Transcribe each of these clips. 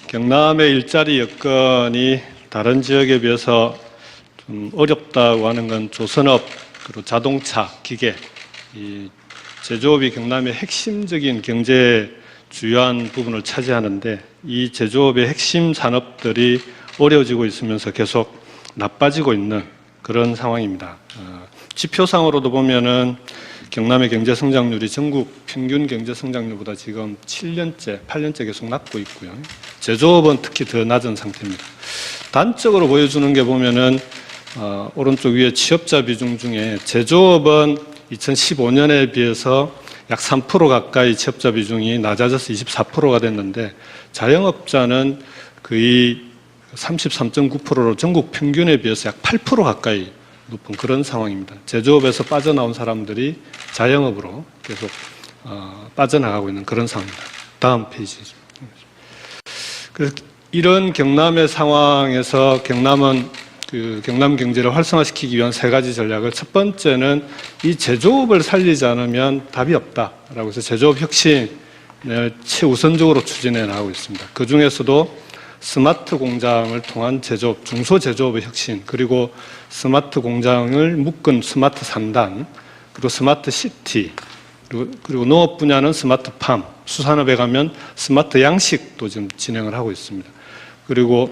경남의 일자리 여건이 다른 지역에 비해서 좀 어렵다고 하는 건 조선업, 그리고 자동차, 기계, 이 제조업이 경남의 핵심적인 경제 주요한 부분을 차지하는데, 이 제조업의 핵심 산업들이 어려워지고 있으면서 계속 나빠지고 있는 그런 상황입니다. 지표상으로도 보면은 경남의 경제 성장률이 전국 평균 경제 성장률보다 지금 7년째, 8년째 계속 낮고 있고요. 제조업은 특히 더 낮은 상태입니다. 단적으로 보여주는 게 보면은 오른쪽 위에 취업자 비중 중에 제조업은 2015년에 비해서 약 3% 가까이 취업자 비중이 낮아져서 24%가 됐는데, 자영업자는 거의 33.9%로 전국 평균에 비해서 약 8% 가까이 높은 그런 상황입니다. 제조업에서 빠져나온 사람들이 자영업으로 계속 빠져나가고 있는 그런 상황입니다. 다음 페이지죠. 그래서 이런 경남의 상황에서 경남은 경남 경제를 활성화시키기 위한 세 가지 전략을, 첫 번째는 이 제조업을 살리지 않으면 답이 없다라고 해서 제조업 혁신을 최우선적으로 추진해 나가고 있습니다. 그 중에서도 스마트 공장을 통한 제조업, 중소제조업의 혁신, 그리고 스마트 공장을 묶은 스마트 산단, 그리고 스마트 시티, 그리고 농업 분야는 스마트 팜, 수산업에 가면 스마트 양식도 지금 진행을 하고 있습니다. 그리고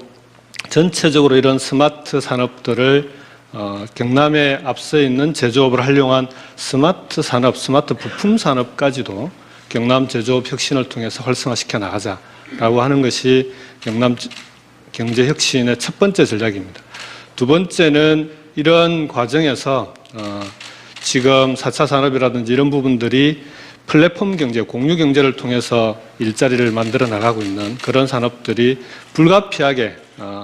전체적으로 이런 스마트 산업들을 경남에 앞서 있는 제조업을 활용한 스마트 산업, 스마트 부품 산업까지도 경남 제조업 혁신을 통해서 활성화시켜 나가자라고 하는 것이 경남 경제 혁신의 첫 번째 전략입니다. 두 번째는 이런 과정에서 지금 4차 산업이라든지 이런 부분들이 플랫폼 경제, 공유 경제를 통해서 일자리를 만들어 나가고 있는 그런 산업들이 불가피하게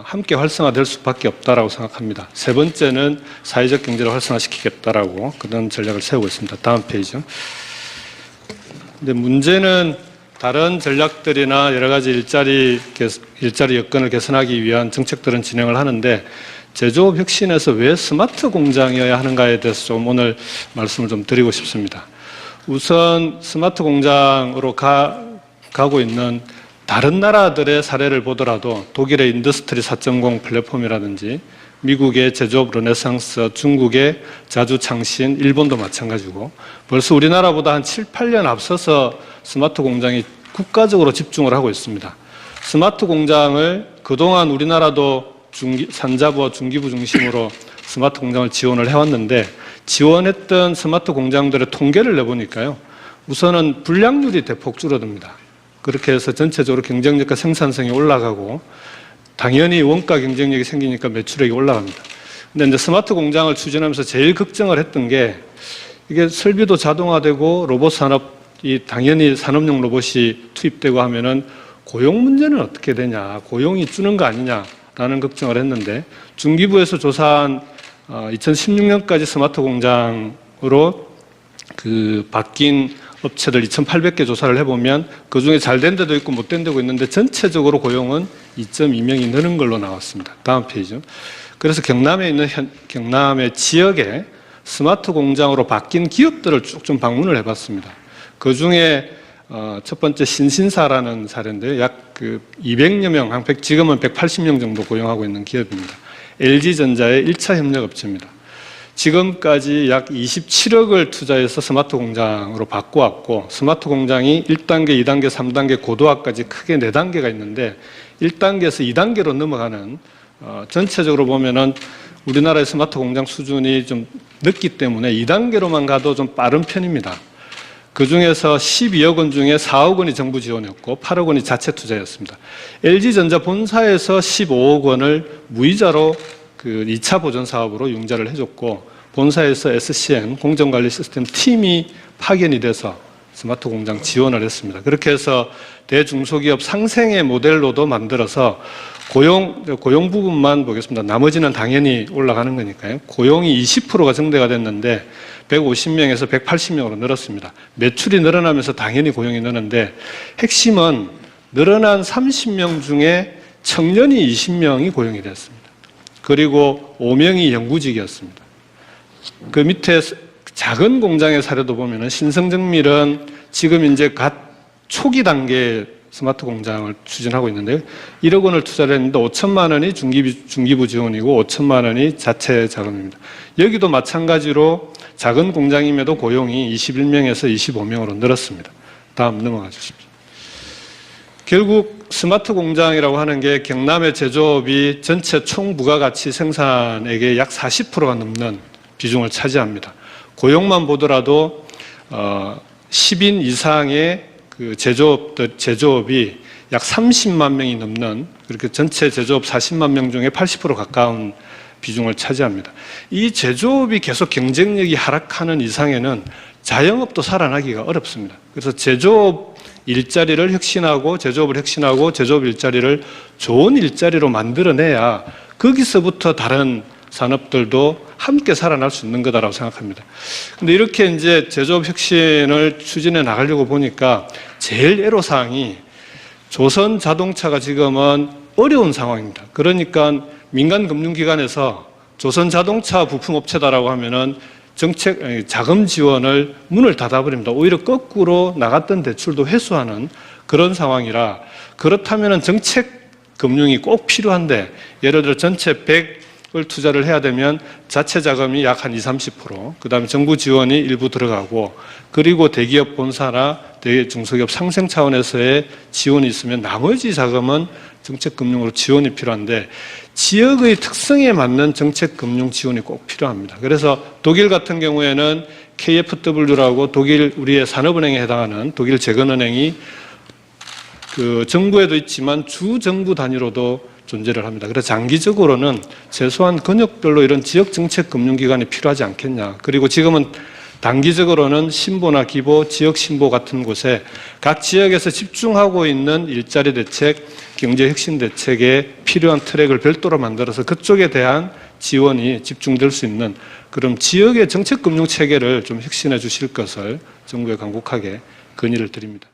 함께 활성화될 수밖에 없다라고 생각합니다. 세 번째는 사회적 경제를 활성화시키겠다라고 그런 전략을 세우고 있습니다. 다음 페이지죠. 근데 문제는 다른 전략들이나 여러 가지 일자리 여건을 개선하기 위한 정책들은 진행을 하는데, 제조업 혁신에서 왜 스마트 공장이어야 하는가에 대해서 좀 오늘 말씀을 좀 드리고 싶습니다. 우선 스마트 공장으로 가고 있는 다른 나라들의 사례를 보더라도 독일의 인더스트리 4.0 플랫폼이라든지 미국의 제조업 르네상스, 중국의 자주창신, 일본도 마찬가지고 벌써 우리나라보다 한 7, 8년 앞서서 스마트 공장이 국가적으로 집중을 하고 있습니다. 스마트 공장을 그동안 우리나라도 산자부와 중기부 중심으로 스마트 공장을 지원을 해왔는데, 지원했던 스마트 공장들의 통계를 내보니까요, 우선은 불량률이 대폭 줄어듭니다. 그렇게 해서 전체적으로 경쟁력과 생산성이 올라가고, 당연히 원가 경쟁력이 생기니까 매출액이 올라갑니다. 근데 이제 스마트 공장을 추진하면서 제일 걱정을 했던 게, 이게 설비도 자동화되고 로봇 산업이 당연히 산업용 로봇이 투입되고 하면은 고용 문제는 어떻게 되냐, 고용이 주는 거 아니냐라는 걱정을 했는데, 중기부에서 조사한 2016년까지 스마트 공장으로 바뀐 업체들 2,800개 조사를 해보면 그 중에 잘 된 데도 있고 못 된 데도 있는데 전체적으로 고용은 2.2명이 느는 걸로 나왔습니다. 다음 페이지죠. 그래서 경남에 있는 경남의 지역에 스마트 공장으로 바뀐 기업들을 쭉 좀 방문을 해봤습니다. 그 중에 첫 번째 신신사라는 사례인데요. 약 200여 명, 지금은 180명 정도 고용하고 있는 기업입니다. LG전자의 1차 협력업체입니다. 지금까지 약 27억을 투자해서 스마트 공장으로 바꿔왔고, 스마트 공장이 1단계, 2단계, 3단계, 고도화까지 크게 4단계가 있는데 1단계에서 2단계로 넘어가는, 전체적으로 보면은 우리나라의 스마트 공장 수준이 좀 늦기 때문에 2단계로만 가도 좀 빠른 편입니다. 그 중에서 12억 원 중에 4억 원이 정부 지원이었고 8억 원이 자체 투자였습니다. LG전자 본사에서 15억 원을 무이자로 2차 보전 사업으로 융자를 해줬고, 본사에서 SCM 공정관리 시스템 팀이 파견이 돼서 스마트 공장 지원을 했습니다. 그렇게 해서 대중소기업 상생의 모델로도 만들어서 고용 부분만 보겠습니다. 나머지는 당연히 올라가는 거니까요. 고용이 20%가 증대가 됐는데 150명에서 180명으로 늘었습니다. 매출이 늘어나면서 당연히 고용이 느는데, 핵심은 늘어난 30명 중에 청년이 20명이 고용이 됐습니다. 그리고 5명이 영구직이었습니다. 그 밑에 작은 공장의 사례도 보면은 신성정밀은 지금 이제 갓 초기 단계에 스마트 공장을 추진하고 있는데요. 1억 원을 투자를 했는데 5천만 원이 중기부 지원이고 5천만 원이 자체 자금입니다. 여기도 마찬가지로 작은 공장임에도 고용이 21명에서 25명으로 늘었습니다. 다음 넘어가 주십시오. 결국 스마트 공장이라고 하는 게 경남의 제조업이 전체 총 부가가치 생산액의 약 40%가 넘는 비중을 차지합니다. 고용만 보더라도 10인 이상의 그 제조업이 약 30만 명이 넘는, 그렇게 전체 제조업 40만 명 중에 80% 가까운 비중을 차지합니다. 이 제조업이 계속 경쟁력이 하락하는 이상에는 자영업도 살아나기가 어렵습니다. 그래서 제조업 일자리를 혁신하고 제조업을 혁신하고 제조업 일자리를 좋은 일자리로 만들어내야 거기서부터 다른 산업들도 함께 살아날 수 있는 거다라고 생각합니다. 근데 이렇게 이제 제조업 혁신을 추진해 나가려고 보니까 제일 애로사항이 조선 자동차가 지금은 어려운 상황입니다. 그러니까 민간 금융기관에서 조선 자동차 부품업체다라고 하면은 자금 지원을 문을 닫아버립니다. 오히려 거꾸로 나갔던 대출도 회수하는 그런 상황이라, 그렇다면 정책 금융이 꼭 필요한데, 예를 들어 전체 100을 투자를 해야 되면 자체 자금이 약 한 20, 30%, 그 다음에 정부 지원이 일부 들어가고, 그리고 대기업 본사나 중소기업 상생 차원에서의 지원이 있으면 나머지 자금은 정책금융으로 지원이 필요한데, 지역의 특성에 맞는 정책금융 지원이 꼭 필요합니다. 그래서 독일 같은 경우에는 KfW라고 독일 우리의 산업은행에 해당하는 독일 재건은행이 그 정부에도 있지만 주정부 단위로도 존재를 합니다. 그래서 장기적으로는 최소한 권역별로 이런 지역 정책 금융기관이 필요하지 않겠냐. 그리고 지금은 단기적으로는 신보나 기보, 지역 신보 같은 곳에 각 지역에서 집중하고 있는 일자리 대책, 경제 혁신 대책에 필요한 트랙을 별도로 만들어서 그쪽에 대한 지원이 집중될 수 있는 그런 지역의 정책 금융 체계를 좀 혁신해 주실 것을 정부에 간곡하게 건의를 드립니다.